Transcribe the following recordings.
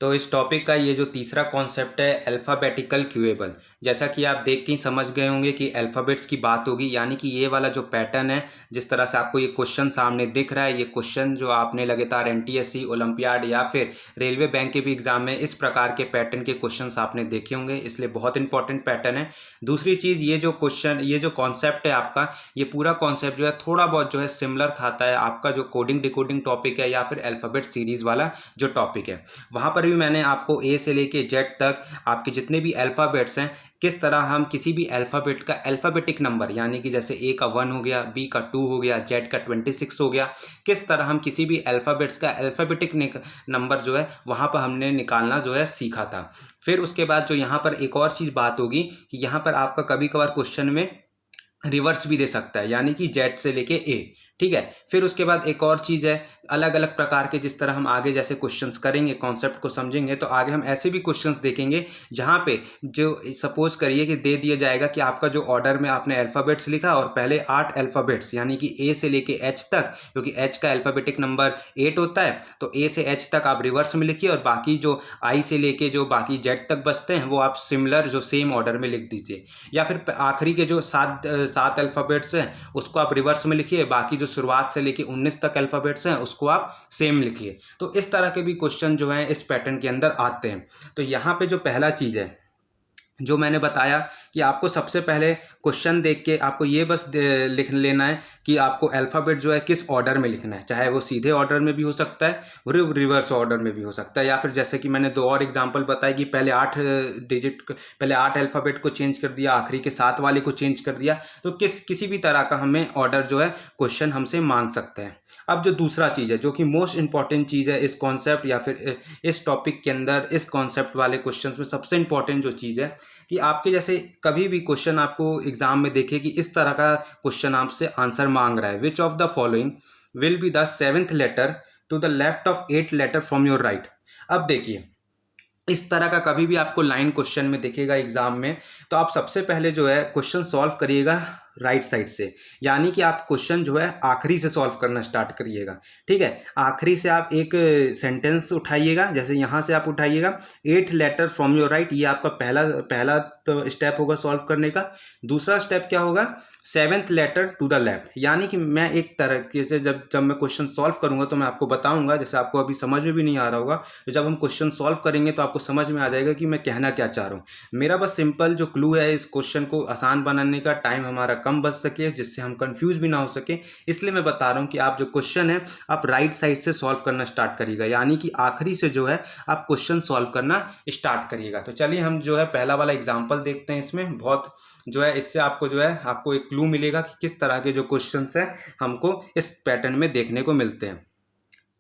तो इस टॉपिक का ये जो तीसरा कॉन्सेप्ट है अल्फ़ाबेटिकल क्यूएबल, जैसा कि आप देख के ही समझ गए होंगे कि अल्फ़ाबेट्स की बात होगी, यानी कि ये वाला जो पैटर्न है, जिस तरह से आपको ये क्वेश्चन सामने दिख रहा है, ये क्वेश्चन जो आपने लगातार एनटीएससी, ओलंपियाड या फिर रेलवे बैंक के भी एग्जाम में इस प्रकार के पैटर्न के क्वेश्चन आपने देखे होंगे, इसलिए बहुत इंपॉर्टेंट पैटर्न है। दूसरी चीज़, ये जो क्वेश्चन, ये जो कॉन्सेप्ट है आपका, ये पूरा कॉन्सेप्ट जो है थोड़ा बहुत जो है सिमिलर खाता है आपका जो कोडिंग डिकोडिंग टॉपिक है या फिर अल्फ़ाबेट सीरीज़ वाला जो टॉपिक है। वहाँ पर भी मैंने आपको ए से लेके जेड तक आपके जितने भी अल्फ़ाबेट्स हैं, किस तरह हम किसी भी अल्फ़ाबेट का अल्फ़ाबेटिक नंबर, यानी कि जैसे ए का 1 हो गया, बी का 2 हो गया, जेड का 26 हो गया, किस तरह हम किसी भी अल्फ़ाबेट्स का अल्फ़ाबेटिक नंबर जो है वहाँ पर हमने निकालना जो है सीखा था। फिर उसके बाद जो यहाँ पर एक और चीज़ बात होगी कि यहाँ पर आपका कभी कभार क्वेश्चन में रिवर्स भी दे सकता है, यानी कि जेड से लेके ए, ठीक है। फिर उसके बाद एक और चीज़ है, अलग अलग प्रकार के, जिस तरह हम आगे जैसे क्वेश्चंस करेंगे, कॉन्सेप्ट को समझेंगे, तो आगे हम ऐसे भी क्वेश्चंस देखेंगे जहाँ पे जो सपोज करिए कि दे दिया जाएगा कि आपका जो ऑर्डर में आपने अल्फ़ाबेट्स लिखा और पहले 8 अल्फ़ाबेट्स, यानी कि ए से लेके एच तक, क्योंकि एच का अल्फ़ाबेटिक नंबर 8 होता है, तो ए से एच तक आप रिवर्स में लिखिए और बाकी जो आई से लेके जो बाकी जेड तक बचते हैं वो आप सिमिलर जो सेम ऑर्डर में लिख दीजिए। या फिर आखिरी के जो सात अल्फ़ाबेट्स हैं उसको आप रिवर्स में लिखिए, बाकी जो शुरुआत से लेके 19 तक अल्फ़ाबेट्स हैं उसको आप सेम लिखिए। तो इस तरह के भी क्वेश्चन जो हैं इस पैटर्न के अंदर आते हैं। तो यहाँ पे जो पहला चीज़ है जो मैंने बताया कि आपको सबसे पहले क्वेश्चन देख के आपको ये बस लिख लेना है कि आपको अल्फ़ाबेट जो है किस ऑर्डर में लिखना है, चाहे वो सीधे ऑर्डर में भी हो सकता है, रिवर्स ऑर्डर में भी हो सकता है, या फिर जैसे कि मैंने 2 और एग्जांपल बताए कि पहले 8 डिजिट, पहले 8 अल्फ़ाबेट को चेंज कर दिया, आखिरी के 7 वाले को चेंज कर दिया। तो किसी भी तरह का हमें ऑर्डर जो है क्वेश्चन हमसे मांग सकते हैं। अब जो दूसरा चीज़ है, जो कि मोस्ट इंपॉर्टेंट चीज़ है इस कॉन्सेप्ट या फिर इस टॉपिक के अंदर, इस कॉन्सेप्ट वाले क्वेश्चन में सबसे इंपॉर्टेंट जो चीज़ है कि आपके जैसे कभी भी क्वेश्चन आपको एग्जाम में देखे कि इस तरह का क्वेश्चन आपसे आंसर मांग रहा है, which of the following will be the 7th letter to the left of 8th letter from your right. अब देखिए, इस तरह का कभी भी आपको लाइन क्वेश्चन में दिखेगा एग्जाम में, तो आप सबसे पहले जो है क्वेश्चन सॉल्व करिएगा राइट साइड से, यानी कि आप क्वेश्चन जो है आखिरी से सॉल्व करना स्टार्ट करिएगा, ठीक है। आखिरी से आप एक सेंटेंस उठाइएगा, जैसे यहाँ से आप उठाइएगा 8 लेटर फ्रॉम योर राइट, ये आपका पहला तो स्टेप होगा सॉल्व करने का। दूसरा स्टेप क्या होगा, 7th letter to the left, यानी कि मैं एक तरीके से जब मैं क्वेश्चन सॉल्व करूंगा तो मैं आपको बताऊंगा, जैसे आपको अभी समझ में भी नहीं आ रहा होगा, तो जब हम क्वेश्चन सॉल्व करेंगे तो आपको समझ में आ जाएगा कि मैं कहना क्या चाह रहा हूँ। मेरा बस सिंपल जो क्लू है इस क्वेश्चन को आसान बनाने का, टाइम हमारा कम बच सके, जिससे हम कंफ्यूज भी ना हो सके, इसलिए मैं बता रहा हूँ कि आप जो क्वेश्चन है आप राइट साइड से सॉल्व करना स्टार्ट करिएगा, यानी कि आखिरी से जो है आप क्वेश्चन सॉल्व करना स्टार्ट करिएगा। तो चलिए हम जो है पहला वाला एग्जाम्पल देखते हैं। इसमें बहुत जो है इससे आपको जो है आपको एक क्लू मिलेगा कि किस तरह के जो क्वेश्चंस हैं हमको इस पैटर्न में देखने को मिलते हैं।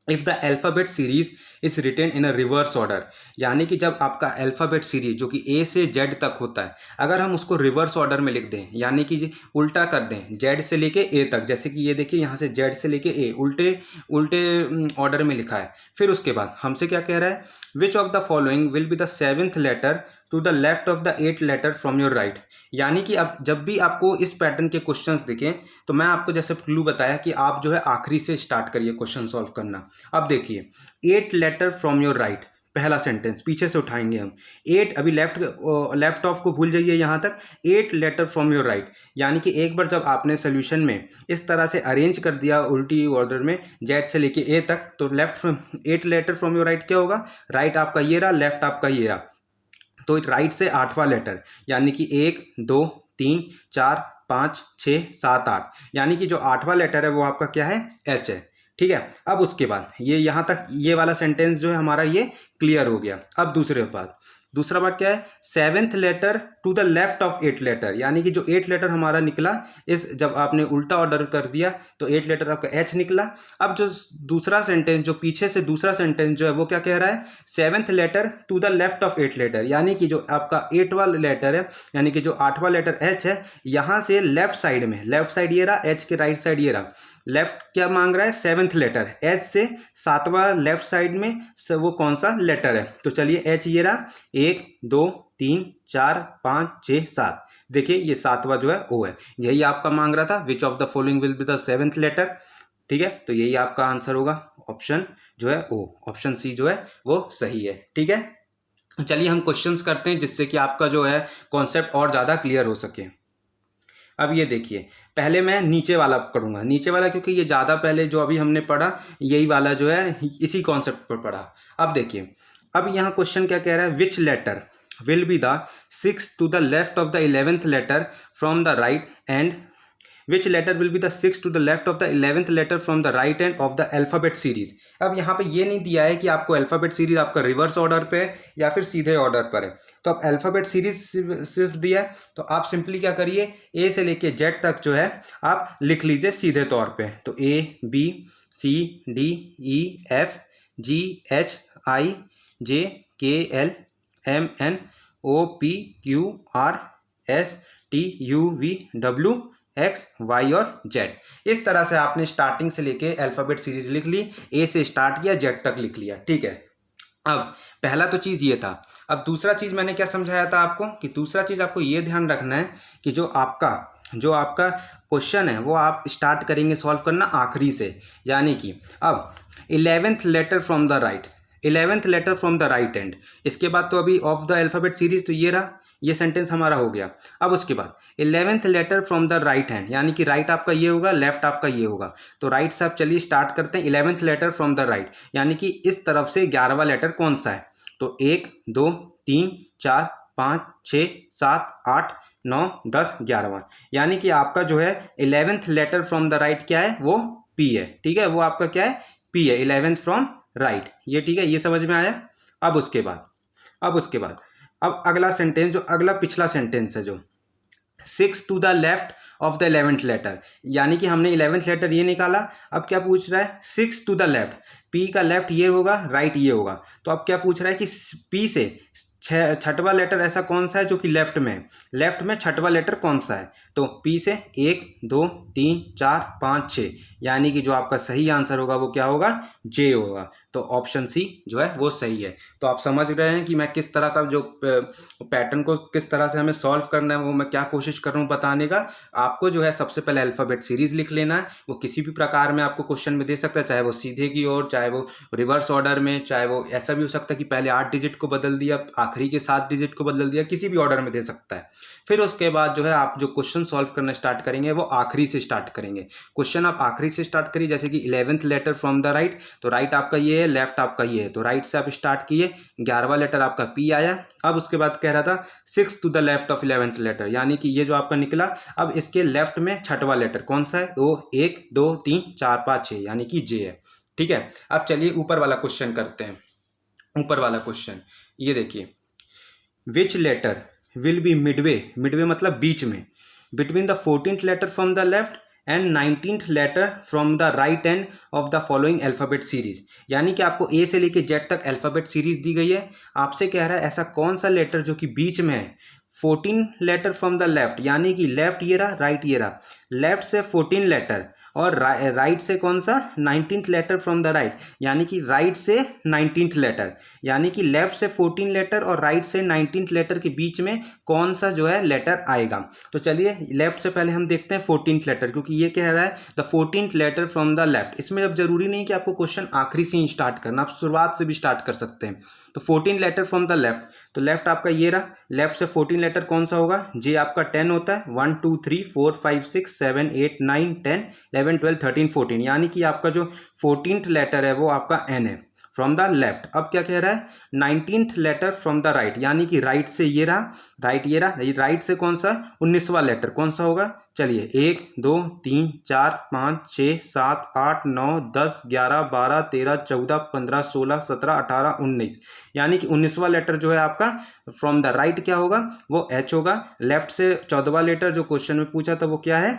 If the alphabet series is written in a reverse order, यानी कि जब आपका अल्फ़ाबेट सीरीज जो कि ए से जेड तक होता है, अगर हम उसको रिवर्स ऑर्डर में लिख दें, यानी कि उल्टा कर दें, जेड से लेके ए तक, जैसे कि ये देखिए यहाँ से जेड से लेके ए उल्टे उल्टे ऑर्डर में लिखा है। फिर उसके बाद हमसे क्या कह रहा है, which of the following will be the 7th letter to the left of the 8th letter from your right, यानी कि अब जब भी आपको इस पैटर्न के क्वेश्चंस दिखें तो मैं आपको जैसे क्लू बताया कि आप जो है आखिरी से स्टार्ट करिए क्वेश्चन सॉल्व करना। अब देखिए 8 लेटर फ्रॉम योर राइट, पहला सेंटेंस पीछे से उठाएंगे हम 8, अभी लेफ्ट ऑफ को भूल जाइए यहाँ तक, 8 लेटर फ्रॉम योर राइट, यानी कि एक बार जब आपने सोल्यूशन में इस तरह से अरेंज कर दिया उल्टी ऑर्डर में जेड से लेके ए तक, तो left 8 letter from your right क्या होगा, राइट आपका ये रहा, लेफ्ट आपका ये रहा, तो राइट से 8वां लेटर, यानी कि 1 2 3 4 5 6 7 8, यानी कि जो 8वां लेटर है वो आपका क्या है, एच है, ठीक है। अब उसके बाद ये यहाँ तक ये वाला सेंटेंस जो है हमारा ये क्लियर हो गया। अब दूसरा बात क्या है, 7th letter to the left of 8th letter, यानी कि जो 8 लेटर हमारा निकला, इस जब आपने उल्टा ऑर्डर कर दिया तो 8 लेटर आपका एच निकला। अब जो दूसरा सेंटेंस, जो पीछे से दूसरा सेंटेंस जो है वो क्या कह रहा है, 7th letter to the left of 8th letter, यानी कि जो आपका 8वां लेटर है, यानी कि जो 8वां लेटर एच है, यहाँ से लेफ्ट साइड में, लेफ्ट साइड ये रहा, एच के राइट साइड ये रहा, लेफ्ट क्या मांग रहा है, 7th लेटर, एच से 7वां लेफ्ट साइड में वो कौन सा लेटर है, तो चलिए एच ये रहा, 1 2 3 4 5 6 7, देखिए ये 7वां जो है ओ है, यही आपका मांग रहा था, which of the following will be the 7th letter. ठीक है, तो यही आपका आंसर होगा, ऑप्शन जो है ओ, ऑप्शन सी जो है वो सही है। ठीक है, चलिए हम क्वेश्चंस करते हैं जिससे कि आपका जो है कॉन्सेप्ट और ज़्यादा क्लियर हो सके। अब ये देखिए, पहले मैं नीचे वाला करूँगा, नीचे वाला क्योंकि ये ज़्यादा पहले जो अभी हमने पढ़ा यही वाला जो है इसी कॉन्सेप्ट पर पढ़ा। अब देखिए, अब यहाँ क्वेश्चन क्या कह रहा है, which letter will be the 6th to the left of the 11th letter from the right end which letter will be the 6th to the left of the 11th letter from the right end of the alphabet series. अब यहाँ पे ये नहीं दिया है कि आपको alphabet series आपका रिवर्स ऑर्डर पे है या फिर सीधे ऑर्डर पर है, तो अब अल्फ़ाबेट सीरीज सिर्फ दिया है, तो आप सिंपली क्या करिए, ए से लेके जेड तक जो है आप लिख लीजिए सीधे तौर पे। तो A B C D E F G H I J K L M N O P Q R S T U V W X Y और जेड। इस तरह से आपने स्टार्टिंग से लेके अल्फ़ाबेट सीरीज लिख ली, ए से स्टार्ट किया जेड तक लिख लिया। ठीक है, अब पहला तो चीज़ ये था। अब दूसरा चीज़ मैंने क्या समझाया था आपको कि दूसरा चीज़ आपको ये ध्यान रखना है कि जो आपका क्वेश्चन है वो आप स्टार्ट करेंगे सॉल्व करना आखिरी से, यानी कि अब 11th letter from the right, 11th letter from the right end, इसके बाद तो अभी ऑफ द अल्फ़ाबेट सीरीज तो ये रहा, ये सेंटेंस हमारा हो गया। अब उसके बाद 11th letter from the right hand, यानी कि राइट आपका ये होगा, लेफ्ट आपका ये होगा, तो राइट से आप चलिए स्टार्ट करते हैं 11th letter from the right, यानी कि इस तरफ से 11वां लेटर कौन सा है, तो 1 2 3 4 5 6 7 8 9 10 11वां, यानी कि आपका जो है 11th letter from the right क्या है, वो पी है। ठीक है, वो आपका क्या है, पी है, 11th फ्रॉम राइट। ये ठीक है, ये समझ में आया। अब उसके बाद अब अगला सेंटेंस, जो अगला पिछला सेंटेंस है, जो 6 to the left of the 11th letter, यानी कि हमने 11th लेटर ये निकाला, अब क्या पूछ रहा है, 6 टू द लेफ्ट, पी का लेफ्ट ये होगा, राइट ये होगा, तो अब क्या पूछ रहा है कि पी से छठवां लेटर ऐसा कौन सा है जो कि लेफ्ट में छठवां लेटर कौन सा है, तो पी से 1 2 3 4 5 6, यानी कि जो आपका सही आंसर होगा वो क्या होगा, जे होगा। तो ऑप्शन सी जो है वो सही है। तो आप समझ रहे हैं कि मैं किस तरह का जो पैटर्न को किस तरह से हमें सॉल्व करना है वो मैं क्या कोशिश कर रहा हूँ बताने का। आपको जो है सबसे पहले अल्फ़ाबेट सीरीज लिख लेना है, वो किसी भी प्रकार में आपको क्वेश्चन में दे सकता है, चाहे वो सीधे की ओर, चाहे वो रिवर्स ऑर्डर में, चाहे वो ऐसा भी हो सकता है कि पहले 8 डिजिट को बदल दिया, आखिरी के 7 डिजिट को बदल दिया, किसी भी ऑर्डर में दे सकता है। फिर उसके बाद जो है आप जो क्वेश्चन सॉल्व करना स्टार्ट करेंगे वो आखिरी से स्टार्ट करेंगे। क्वेश्चन आप आखिरी से स्टार्ट करिए, जैसे कि 11th letter from the right, तो राइट आपका ये है, लेफ्ट आपका ये है, तो राइट से आप स्टार्ट किए, 11वां लेटर आपका पी आया। अब उसके बाद कह रहा था 6 to the left of 11th letter, यानी कि ये जो आपका निकला, अब इसके लेफ्ट में छठवां लेटर कौन सा है, वो 1 2 3 4 5 6, यानी कि जे है। ठीक है, अब चलिए ऊपर वाला क्वेश्चन करते हैं। ऊपर वाला क्वेश्चन ये देखिए, which letter will be midway मतलब बीच में, between the 14th letter from the left end 19th letter from the right end of the following alphabet series, यानी कि आपको ए से लेके जेड तक अल्फ़ाबेट सीरीज दी गई है। आपसे कह रहा है ऐसा कौन सा लेटर जो कि बीच में है, 14 लेटर फ्रॉम द लेफ्ट, यानी कि लेफ्ट ये रहा, राइट ये रहा, लेफ्ट से 14 लेटर और राइट से कौन सा, 19th letter from the right, यानी कि राइट से 19th लेटर, यानी कि लेफ्ट से 14 लेटर और राइट से 19th लेटर के बीच में कौन सा जो है लेटर आएगा। तो चलिए लेफ्ट से पहले हम देखते हैं 14th लेटर, क्योंकि ये कह रहा है the 14th letter from the left. इसमें अब जरूरी नहीं कि आपको क्वेश्चन आखिरी से ही स्टार्ट करना, आप शुरुआत से भी स्टार्ट कर सकते हैं। तो 14 लेटर फ्रॉम द लेफ्ट, तो लेफ्ट आपका ये रहा, लेफ्ट से 14 लेटर कौन सा होगा, जे आपका 10 होता है, 1 2 3 4 5 6 7 8 9 10 11 12 13 14, यानी कि आपका जो 14th लेटर है वो आपका एन है फ्रॉम द लेफ्ट। अब क्या कह रहा है, 19th letter from the right, यानी कि राइट से ये रहा, राइट ये रहा, राइट से कौन सा, 19वां लेटर कौन सा होगा, चलिए 1 2 3 4 5 6 7 8 9 10 11 12 13 14 15 16 17 18 19, यानी कि 19वां लेटर जो है आपका फ्रॉम द राइट क्या होगा, वो एच होगा। लेफ्ट से 14वां लेटर जो क्वेश्चन में पूछा था वो क्या है,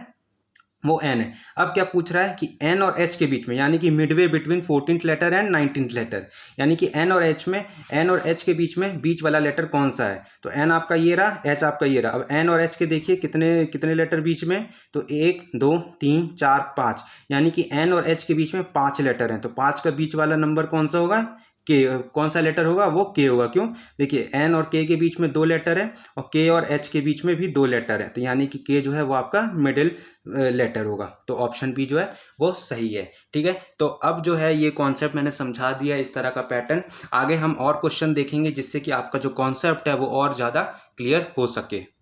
वो एन है। अब क्या पूछ रहा है कि एन और एच के बीच में, यानी कि midway between 14th letter and 19th letter, यानी कि एन और एच के बीच में बीच वाला लेटर कौन सा है, तो एन आपका ये रहा, एच आपका ये रहा। अब एन और एच के देखिए कितने लेटर बीच में, तो 1 2 3 4 5, यानी कि एन और एच के बीच में 5 लेटर हैं, तो 5 का बीच वाला नंबर कौन सा होगा, के, कौन सा लेटर होगा, वो के होगा। क्यों, देखिए एन और के के बीच में 2 लेटर है और के और एच के बीच में भी 2 लेटर है, तो यानी कि के जो है वो आपका मिडिल लेटर होगा। तो ऑप्शन बी जो है वो सही है। ठीक है, तो अब जो है ये कॉन्सेप्ट मैंने समझा दिया, इस तरह का पैटर्न। आगे हम और क्वेश्चन देखेंगे जिससे कि आपका जो कॉन्सेप्ट है वो और ज़्यादा क्लियर हो सके।